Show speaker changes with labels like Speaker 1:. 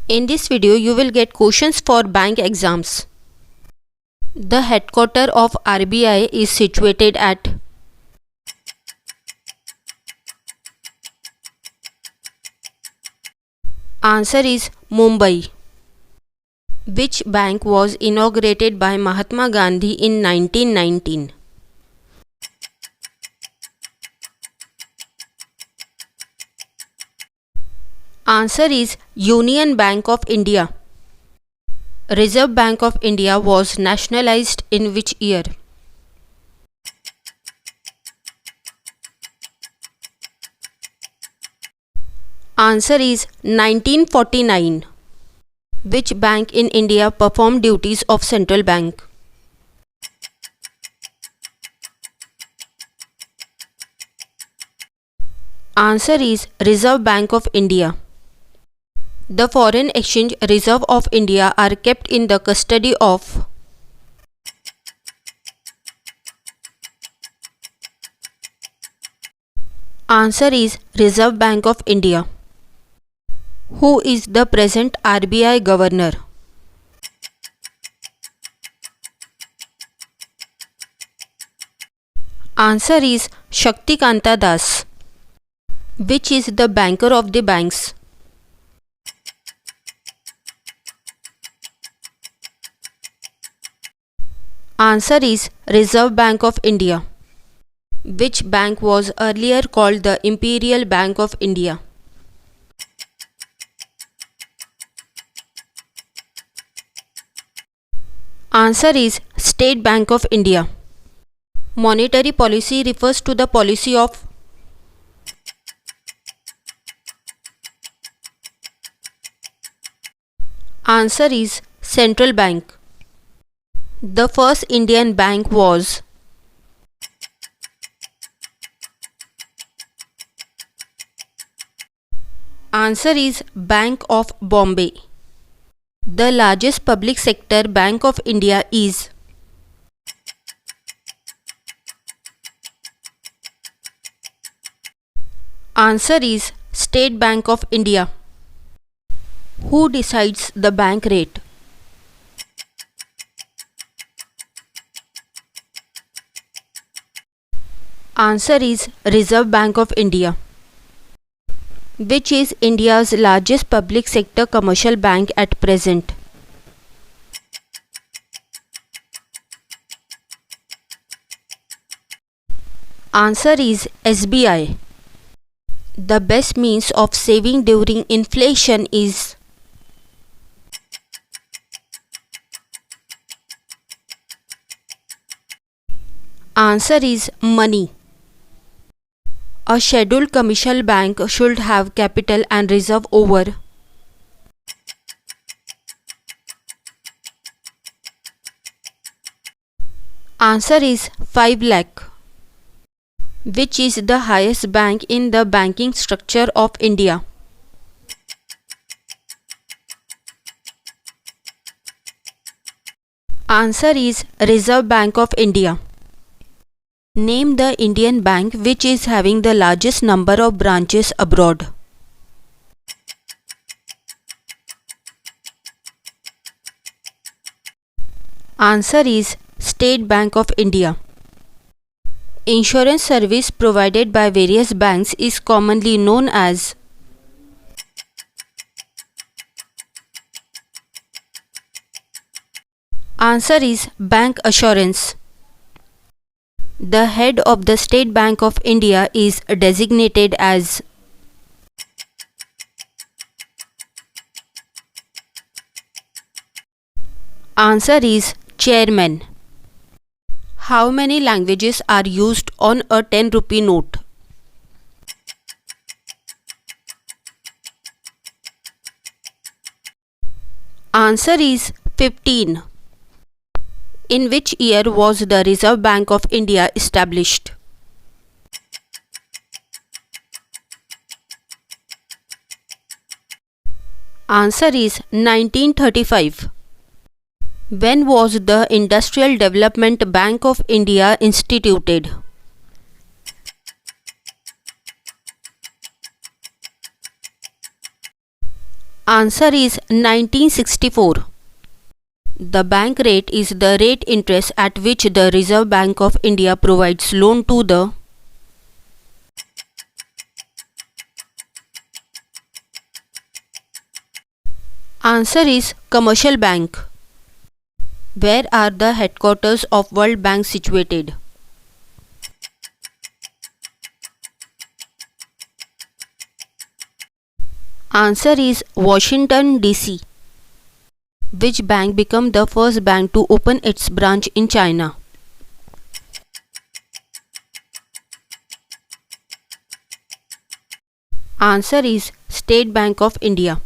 Speaker 1: In this video, you will get questions for bank exams. The headquarters of RBI is situated at. Answer is Mumbai. Which bank was inaugurated by Mahatma Gandhi in 1919? Answer is Union Bank of India. Reserve Bank of India was nationalized in which year? Answer is 1949. Which bank in India performed duties of central bank? Answer is Reserve Bank of India. The foreign exchange reserve of India are kept in the custody of. Answer is Reserve Bank of India. Who is the present RBI governor? Answer is Shaktikanta Das. Which is the banker of the banks? Answer is Reserve Bank of India. Which bank was earlier called the Imperial Bank of India? Answer is State Bank of India. Monetary policy refers to the policy of. Answer is Central Bank. The first Indian bank was. Answer is Bank of Bombay. The largest public sector bank of India is. Answer is State Bank of India. Who decides the bank rate? Answer is Reserve Bank of India. Which is India's largest public sector commercial bank at present? Answer is SBI. The best means of saving during inflation is. Answer is money. A scheduled commercial bank should have capital and reserve over. Answer is 5 lakh. Which is the highest bank in the banking structure of India? Answer is Reserve Bank of India. Name the Indian bank which is having the largest number of branches abroad. Answer is State Bank of India. Insurance service provided by various banks is commonly known as. Answer is Bank Assurance. The head of the State Bank of India is designated as. Answer is Chairman. How many languages are used on a 10 rupee note? Answer is 15. In which year was the Reserve Bank of India established? Answer is 1935. When was the Industrial Development Bank of India instituted? Answer is 1964. The bank rate is the rate interest at which the Reserve Bank of India provides loan to the. Answer is commercial bank. Where are the headquarters of World Bank situated? Answer is Washington, D.C. Which bank became the first bank to open its branch in China? Answer is State Bank of India.